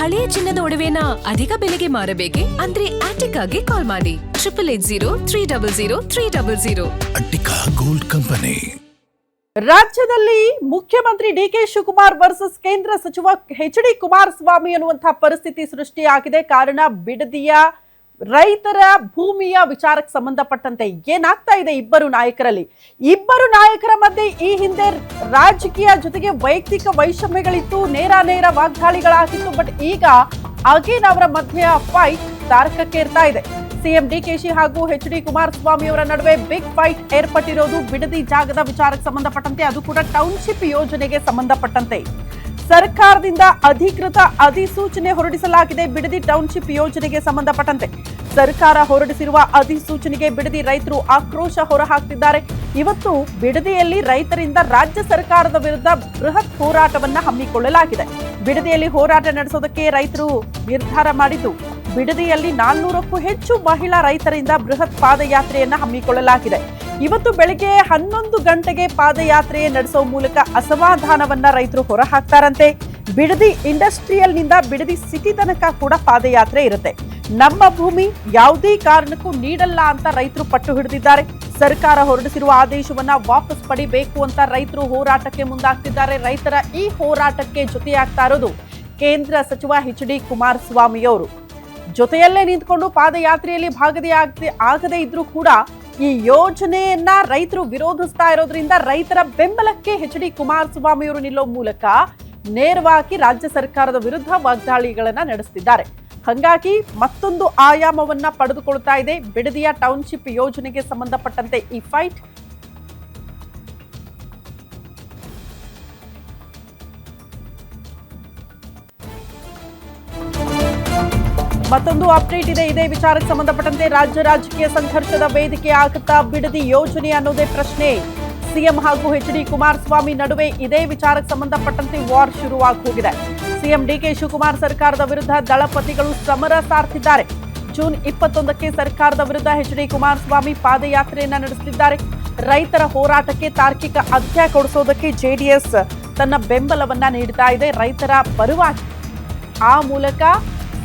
ಹಳೆಯ ಚಿನ್ನದ ಒಡವೆನ ಅಧಿಕ ಬೆಲೆಗೆ ಮಾರಬೇಕೆ? ಅಂದ್ರೆ ಆಟಿಕಾಗೆ ಕಾಲ್ ಮಾಡಿ 8880 ಅಟ್ಟಿಕಾ ಗೋಲ್ಡ್ ಕಂಪನಿ. ರಾಜ್ಯದಲ್ಲಿ ಮುಖ್ಯಮಂತ್ರಿ ಡಿಕೆ ಶಿವಕುಮಾರ್ ವರ್ಸಸ್ ಕೇಂದ್ರ ಸಚಿವ ಎಚ್.ಡಿ. ಕುಮಾರಸ್ವಾಮಿ ಅನ್ನುವಂತಹ ಪರಿಸ್ಥಿತಿ ಸೃಷ್ಟಿಯಾಗಿದೆ. ಕಾರಣ ಬಿಡದಿಯ ರೈತರ ಭೂಮಿಯ ವಿಚಾರಕ್ಕೆ ಸಂಬಂಧಪಟ್ಟಂತೆ ಏನಾಗ್ತಾ ಇದೆ ಇಬ್ಬರು ನಾಯಕರ ಮಧ್ಯೆ ಈ ಹಿಂದೆ ರಾಜಕೀಯ ಜೊತೆಗೆ ವೈಯಕ್ತಿಕ ವೈಷಮ್ಯಗಳಿತ್ತು, ನೇರ ವಾಗ್ದಾಳಿಗಳಾಗಿತ್ತು. ಬಟ್ ಈಗ ಅಗೇನ್ ಅವರ ಮಧ್ಯೆ ಫೈಟ್ ತಾರಕಕ್ಕೇರ್ತಾ ಇದೆ. ಸಿಎಂ ಡಿಕೆಶಿ ಹಾಗೂ ಎಚ್.ಡಿ. ಕುಮಾರಸ್ವಾಮಿ ಅವರ ನಡುವೆ ಬಿಗ್ ಫೈಟ್ ಏರ್ಪಟ್ಟಿರೋದು ಬಿಡದಿ ಜಾಗದ ವಿಚಾರಕ್ಕೆ ಸಂಬಂಧಪಟ್ಟಂತೆ, ಅದು ಕೂಡ ಟೌನ್ಶಿಪ್ ಯೋಜನೆಗೆ ಸಂಬಂಧಪಟ್ಟಂತೆ. ಸರ್ಕಾರದಿಂದ ಅಧಿಕೃತ ಅಧಿಸೂಚನೆ ಹೊರಡಿಸಲಾಗಿದೆ. ಬಿಡದಿ ಟೌನ್ಶಿಪ್ ಯೋಜನೆಗೆ ಸಂಬಂಧಪಟ್ಟಂತೆ ಸರ್ಕಾರ ಹೊರಡಿಸಿರುವ ಅಧಿಸೂಚನೆಗೆ ಬಿಡದಿ ರೈತರು ಆಕ್ರೋಶ ಹೊರಹಾಕ್ತಿದ್ದಾರೆ. ಇವತ್ತು ಬಿಡದಿಯಲ್ಲಿ ರೈತರಿಂದ ರಾಜ್ಯ ಸರ್ಕಾರದ ವಿರುದ್ಧ ಬೃಹತ್ ಹೋರಾಟವನ್ನ ಹಮ್ಮಿಕೊಳ್ಳಲಾಗಿದೆ. ಬಿಡದಿಯಲ್ಲಿ ಹೋರಾಟ ನಡೆಸೋದಕ್ಕೆ ರೈತರು ನಿರ್ಧಾರ ಮಾಡಿದ್ದು, ಬಿಡದಿಯಲ್ಲಿ 400ಕ್ಕೂ ಹೆಚ್ಚು ಮಹಿಳಾ ರೈತರಿಂದ ಬೃಹತ್ ಪಾದಯಾತ್ರೆಯನ್ನ ಹಮ್ಮಿಕೊಳ್ಳಲಾಗಿದೆ. ಇವತ್ತು ಬೆಳಗ್ಗೆ 11 ಗಂಟೆಗೆ ಪಾದಯಾತ್ರೆ ನಡೆಸುವ ಮೂಲಕ ಅಸಮಾಧಾನವನ್ನ ರೈತರು ಹೊರಹಾಕ್ತಾರಂತೆ. ಬಿಡದಿ ಇಂಡಸ್ಟ್ರಿಯಲ್ ನಿಂದ ಬಿಡದಿ ಸಿಟಿ ತನಕ ಕೂಡ ಪಾದಯಾತ್ರೆ ಇರುತ್ತೆ. ನಮ್ಮ ಭೂಮಿ ಯಾವುದೇ ಕಾರಣಕ್ಕೂ ನೀಡಲ್ಲ ಅಂತ ರೈತರು ಪಟ್ಟು ಹಿಡಿದಿದ್ದಾರೆ. ಸರ್ಕಾರ ಹೊರಡಿಸಿರುವ ಆದೇಶವನ್ನ ವಾಪಸ್ ಪಡಿಬೇಕು ಅಂತ ರೈತರು ಹೋರಾಟಕ್ಕೆ ಮುಂದಾಗ್ತಿದ್ದಾರೆ. ರೈತರ ಈ ಹೋರಾಟಕ್ಕೆ ಜೊತೆಯಾಗ್ತಾ ಇರೋದು ಕೇಂದ್ರ ಸಚಿವ ಎಚ್.ಡಿ. ಕುಮಾರಸ್ವಾಮಿ ಅವರು. ಜೊತೆಯಲ್ಲೇ ನಿಂತ್ಕೊಂಡು ಪಾದಯಾತ್ರೆಯಲ್ಲಿ ಆಗದೇ ಇದ್ರೂ ಕೂಡ ಈ ಯೋಜನೆಯನ್ನ ರೈತರು ವಿರೋಧಿಸ್ತಾ ಇರೋದ್ರಿಂದ ರೈತರ ಬೆಂಬಲಕ್ಕೆ ಎಚ್.ಡಿ. ಕುಮಾರಸ್ವಾಮಿ ಅವರು ನಿಲ್ಲೋ ಮೂಲಕ ನೇರವಾಗಿ ರಾಜ್ಯ ಸರ್ಕಾರದ ವಿರುದ್ಧ ವಾಗ್ದಾಳಿಗಳನ್ನ ನಡೆಸುತ್ತಿದ್ದಾರೆ. ಹಾಗಾಗಿ ಮತ್ತೊಂದು ಆಯಾಮವನ್ನ ಪಡೆದುಕೊಳ್ತಾ ಇದೆ ಬಿಡದಿಯ ಟೌನ್ಶಿಪ್ ಯೋಜನೆಗೆ ಸಂಬಂಧಪಟ್ಟಂತೆ ಈ ಫೈಟ್. ಮತ್ತೊಂದು ಅಪ್ಡೇಟ್ ಇದೆ. ಇದೇ ವಿಚಾರಕ್ಕೆ ಸಂಬಂಧಪಟ್ಟಂತೆ ರಾಜ್ಯ ರಾಜಕೀಯ ಸಂಘರ್ಷದ ವೇದಿಕೆ ಆಗುತ್ತಾ ಬಿಡದಿ ಯೋಜನೆ ಅನ್ನೋದೇ ಪ್ರಶ್ನೆ. ಸಿಎಂ ಹಾಗೂ ಎಚ್.ಡಿ. ಕುಮಾರಸ್ವಾಮಿ ನಡುವೆ ಇದೇ ವಿಚಾರಕ್ಕೆ ಸಂಬಂಧಪಟ್ಟಂತೆ ವಾರ್ ಶುರುವಾಗಿ ಹೋಗಿದೆ. ಸಿಎಂ ಡಿಕೆ ಶಿವಕುಮಾರ್ ಸರ್ಕಾರದ ವಿರುದ್ಧ ದಳಪತಿಗಳು ಸಮರ ಸಾರ್ತಿದ್ದಾರೆ. ಜೂನ್ 21ಕ್ಕೆ ಸರ್ಕಾರದ ವಿರುದ್ಧ ಎಚ್.ಡಿ. ಕುಮಾರಸ್ವಾಮಿ ಪಾದಯಾತ್ರೆಯನ್ನ ನಡೆಸುತ್ತಿದ್ದಾರೆ. ರೈತರ ಹೋರಾಟಕ್ಕೆ ತಾರ್ಕಿಕ ಅಂತ್ಯ ಕೊಡಿಸೋದಕ್ಕೆ ಜೆಡಿಎಸ್ ತನ್ನ ಬೆಂಬಲವನ್ನ ನೀಡ್ತಾ ಇದೆ ರೈತರ ಪರವಾಗಿ. ಆ ಮೂಲಕ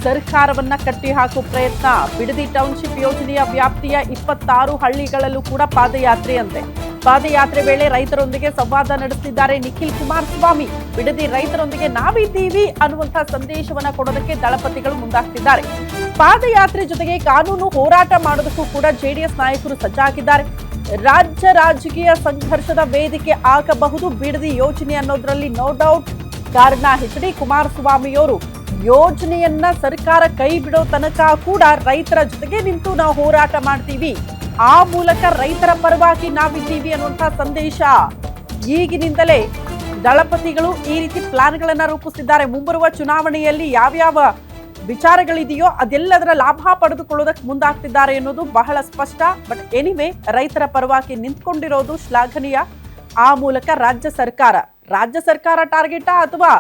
ಸರ್ಕಾರವನ್ನ ಕಟ್ಟಿ ಹಾಕುವ ಪ್ರಯತ್ನ. ಬಿಡದಿ ಟೌನ್ಶಿಪ್ ಯೋಜನೆಯ ವ್ಯಾಪ್ತಿಯ 26 ಹಳ್ಳಿಗಳಲ್ಲೂ ಕೂಡ ಪಾದಯಾತ್ರೆಯಂತೆ. ಪಾದಯಾತ್ರೆ ವೇಳೆ ರೈತರೊಂದಿಗೆ ಸಂವಾದ ನಡೆಸುತ್ತಿದ್ದಾರೆ ನಿಖಿಲ್ ಕುಮಾರಸ್ವಾಮಿ. ಬಿಡದಿ ರೈತರೊಂದಿಗೆ ನಾವಿದ್ದೀವಿ ಅನ್ನುವಂತಹ ಸಂದೇಶವನ್ನ ಕೊಡೋದಕ್ಕೆ ದಳಪತಿಗಳು ಮುಂದಾಗ್ತಿದ್ದಾರೆ. ಪಾದಯಾತ್ರೆ ಜೊತೆಗೆ ಕಾನೂನು ಹೋರಾಟ ಮಾಡೋದಕ್ಕೂ ಕೂಡ ಜೆಡಿಎಸ್ ನಾಯಕರು ಸಜ್ಜಾಗಿದ್ದಾರೆ. ರಾಜ್ಯ ರಾಜಕೀಯ ಸಂಘರ್ಷದ ವೇದಿಕೆ ಆಗಬಹುದು ಬಿಡದಿ ಯೋಜನೆ ಅನ್ನೋದ್ರಲ್ಲಿ ನೋ ಡೌಟ್. ಕಾರಣ ಎಚ್.ಡಿ. ಕುಮಾರಸ್ವಾಮಿಯವರು ಯೋಜನೆಯನ್ನ ಸರ್ಕಾರ ಕೈ ಬಿಡೋ ತನಕ ಕೂಡ ರೈತರ ಜೊತೆಗೆ ನಿಂತು ನಾವು ಹೋರಾಟ ಮಾಡ್ತೀವಿ, ಆ ಮೂಲಕ ರೈತರ ಪರವಾಗಿ ನಾವಿದ್ದೀವಿ ಅನ್ನುವಂತಹ ಸಂದೇಶ ಈಗಿನಿಂದಲೇ ದಳಪತಿಗಳು ಈ ರೀತಿ ಪ್ಲಾನ್ಗಳನ್ನ ರೂಪಿಸಿದ್ದಾರೆ. ಮುಂಬರುವ ಚುನಾವಣೆಯಲ್ಲಿ ಯಾವ್ಯಾವ ವಿಚಾರಗಳಿದೆಯೋ ಅದೆಲ್ಲದರ ಲಾಭ ಪಡೆದುಕೊಳ್ಳೋದಕ್ಕೆ ಮುಂದಾಗ್ತಿದ್ದಾರೆ ಎನ್ನುವುದು ಬಹಳ ಸ್ಪಷ್ಟ. ಬಟ್ ಎನಿವೆ, ರೈತರ ಪರವಾಗಿ ನಿಂತ್ಕೊಂಡಿರೋದು ಶ್ಲಾಘನೀಯ. ಆ ಮೂಲಕ ರಾಜ್ಯ ಸರ್ಕಾರ ಟಾರ್ಗೆಟಾ ಅಥವಾ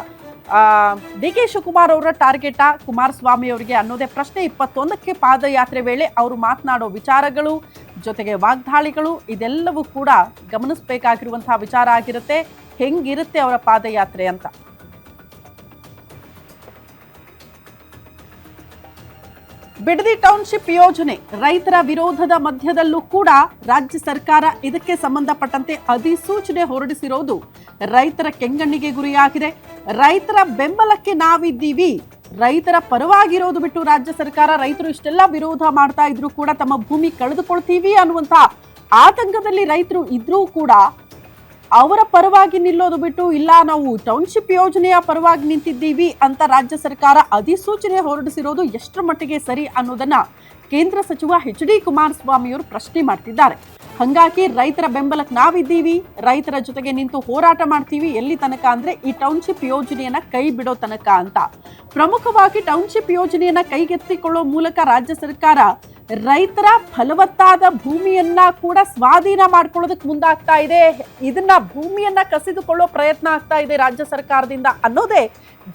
ಡಿ.ಕೆ. ಶಿವಕುಮಾರ್ ಅವರ ಟಾರ್ಗೆಟಾ ಕುಮಾರಸ್ವಾಮಿ ಅವರಿಗೆ ಅನ್ನೋದೇ ಪ್ರಶ್ನೆ. 21ಕ್ಕೆ ಪಾದಯಾತ್ರೆ ವೇಳೆ ಅವರು ಮಾತನಾಡೋ ವಿಚಾರಗಳು ಜೊತೆಗೆ ವಾಗ್ದಾಳಿಗಳು ಇದೆಲ್ಲವೂ ಕೂಡ ಗಮನಿಸಬೇಕಾಗಿರುವಂತಹ ವಿಚಾರ ಆಗಿರುತ್ತೆ. ಹೆಂಗಿರುತ್ತೆ ಅವರ ಪಾದಯಾತ್ರೆ ಅಂತ. ಬಿಡದಿ ಟೌನ್ಶಿಪ್ ಯೋಜನೆ ರೈತರ ವಿರೋಧದ ಮಧ್ಯದಲ್ಲೂ ಕೂಡ ರಾಜ್ಯ ಸರ್ಕಾರ ಇದಕ್ಕೆ ಸಂಬಂಧಪಟ್ಟಂತೆ ಅಧಿಸೂಚನೆ ಹೊರಡಿಸಿರೋದು ರೈತರ ಕೆಂಗಣ್ಣಿಗೆ ಗುರಿಯಾಗಿದೆ. ರೈತರ ಬೆಂಬಲಕ್ಕೆ ನಾವಿದ್ದೀವಿ, ರೈತರ ಪರವಾಗಿರೋದು ಬಿಟ್ಟು ರಾಜ್ಯ ಸರ್ಕಾರ ರೈತರು ಇಷ್ಟೆಲ್ಲ ವಿರೋಧ ಮಾಡ್ತಾ ಇದ್ರು ಕೂಡ ತಮ್ಮ ಭೂಮಿ ಕಳೆದುಕೊಳ್ತೀವಿ ಅನ್ನುವಂತ ಆತಂಕದಲ್ಲಿ ರೈತರು ಇದ್ರೂ ಕೂಡ ಅವರ ಪರವಾಗಿ ನಿಲ್ಲೋದು ಬಿಟ್ಟು ಇಲ್ಲ ನಾವು ಟೌನ್ಶಿಪ್ ಯೋಜನೆಯ ಪರವಾಗಿ ನಿಂತಿದ್ದೀವಿ ಅಂತ ರಾಜ್ಯ ಸರ್ಕಾರ ಅಧಿಸೂಚನೆ ಹೊರಡಿಸಿರೋದು ಎಷ್ಟರ ಮಟ್ಟಿಗೆ ಸರಿ ಅನ್ನೋದನ್ನ ಕೇಂದ್ರ ಸಚಿವ ಎಚ್.ಡಿ. ಕುಮಾರಸ್ವಾಮಿ ಅವರು ಪ್ರಶ್ನೆ ಮಾಡ್ತಿದ್ದಾರೆ. ಹಾಗಾಗಿ ರೈತರ ಬೆಂಬಲಕ್ಕೆ ನಾವಿದ್ದೀವಿ, ರೈತರ ಜೊತೆಗೆ ನಿಂತು ಹೋರಾಟ ಮಾಡ್ತೀವಿ. ಎಲ್ಲಿ ತನಕ ಅಂದ್ರೆ ಈ ಟೌನ್ಶಿಪ್ ಯೋಜನೆಯನ್ನ ಕೈ ಬಿಡೋ ತನಕ ಅಂತ. ಪ್ರಮುಖವಾಗಿ ಟೌನ್ಶಿಪ್ ಯೋಜನೆಯನ್ನ ಕೈಗೆತ್ತಿಕೊಳ್ಳೋ ಮೂಲಕ ರಾಜ್ಯ ಸರ್ಕಾರ ರೈತರ ಫಲವತ್ತಾದ ಭೂಮಿಯನ್ನ ಕೂಡ ಸ್ವಾಧೀನ ಮಾಡ್ಕೊಳ್ಳೋದಕ್ಕೆ ಮುಂದಾಗ್ತಾ ಇದೆ. ಇದನ್ನ ಭೂಮಿಯನ್ನ ಕಸಿದುಕೊಳ್ಳೋ ಪ್ರಯತ್ನ ಆಗ್ತಾ ಇದೆ ರಾಜ್ಯ ಸರ್ಕಾರದಿಂದ ಅನ್ನೋದೇ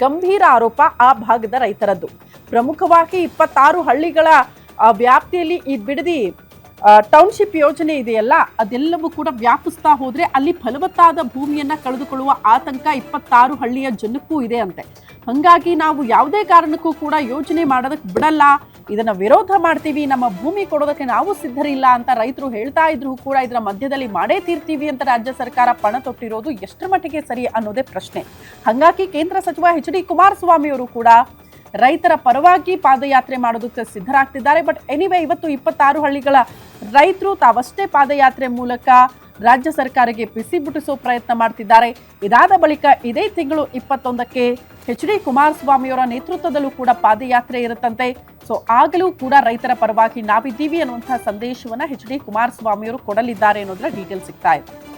ಗಂಭೀರ ಆರೋಪ ಆ ಭಾಗದ ರೈತರದ್ದು. ಪ್ರಮುಖವಾಗಿ 26 ಹಳ್ಳಿಗಳ ವ್ಯಾಪ್ತಿಯಲ್ಲಿ ಈ ಬಿಡದಿ ಟೌನ್ಶಿಪ್ ಯೋಜನೆ ಇದೆಯಲ್ಲ ಅದೆಲ್ಲವೂ ಕೂಡ ವ್ಯಾಪಿಸ್ತಾ ಹೋದ್ರೆ ಅಲ್ಲಿ ಫಲವತ್ತಾದ ಭೂಮಿಯನ್ನ ಕಳೆದುಕೊಳ್ಳುವ ಆತಂಕ 26 ಹಳ್ಳಿಯ ಜನಕ್ಕೂ ಇದೆ ಅಂತೆ. ಹಂಗಾಗಿ ನಾವು ಯಾವುದೇ ಕಾರಣಕ್ಕೂ ಕೂಡ ಯೋಜನೆ ಮಾಡೋದಕ್ಕೆ ಬಿಡಲ್ಲ, ಇದನ್ನ ವಿರೋಧ ಮಾಡ್ತೀವಿ, ನಮ್ಮ ಭೂಮಿ ಕೊಡೋದಕ್ಕೆ ನಾವು ಸಿದ್ಧರಿಲ್ಲ ಅಂತ ರೈತರು ಹೇಳ್ತಾ ಇದ್ರು ಕೂಡ ಇದರ ಮಧ್ಯದಲ್ಲಿ ಮಾಡೇ ತೀರ್ತೀವಿ ಅಂತ ರಾಜ್ಯ ಸರ್ಕಾರ ಪಣ ತೊಟ್ಟಿರೋದು ಎಷ್ಟರ ಮಟ್ಟಿಗೆ ಸರಿ ಅನ್ನೋದೇ ಪ್ರಶ್ನೆ. ಹಂಗಾಗಿ ಕೇಂದ್ರ ಸಚಿವ ಎಚ್ ಡಿ ಕುಮಾರಸ್ವಾಮಿ ಅವರು ಕೂಡ ರೈತರ ಪರವಾಗಿ ಪಾದಯಾತ್ರೆ ಮಾಡೋದಕ್ಕೆ ಸಿದ್ಧರಾಗ್ತಿದ್ದಾರೆ. ಬಟ್ ಎನಿವೇ ಇವತ್ತು 26 ಹಳ್ಳಿಗಳ ರೈತರು ತಾವಷ್ಟೇ ಪಾದಯಾತ್ರೆ ಮೂಲಕ ರಾಜ್ಯ ಸರ್ಕಾರಕ್ಕೆ ಬಿಸಿ ಮುಟ್ಟಿಸೋ ಪ್ರಯತ್ನ ಮಾಡ್ತಿದ್ದಾರೆ. ಇದಾದ ಬಳಿಕ ಇದೇ ತಿಂಗಳು 21ಕ್ಕೆ ಎಚ್ ಡಿ ಕುಮಾರಸ್ವಾಮಿಯವರ ನೇತೃತ್ವದಲ್ಲೂ ಕೂಡ ಪಾದಯಾತ್ರೆ ಇರುತ್ತಂತೆ. ಸೊ ಆಗಲೂ ಕೂಡ ರೈತರ ಪರವಾಗಿ ನಾವಿದ್ದೀವಿ ಅನ್ನುವಂತಹ ಸಂದೇಶವನ್ನ ಎಚ್ ಡಿ ಕುಮಾರಸ್ವಾಮಿಯವರು ಕೊಡಲಿದ್ದಾರೆ ಅನ್ನೋದ್ರ ಡೀಟೇಲ್ ಸಿಗ್ತಾ ಇದೆ.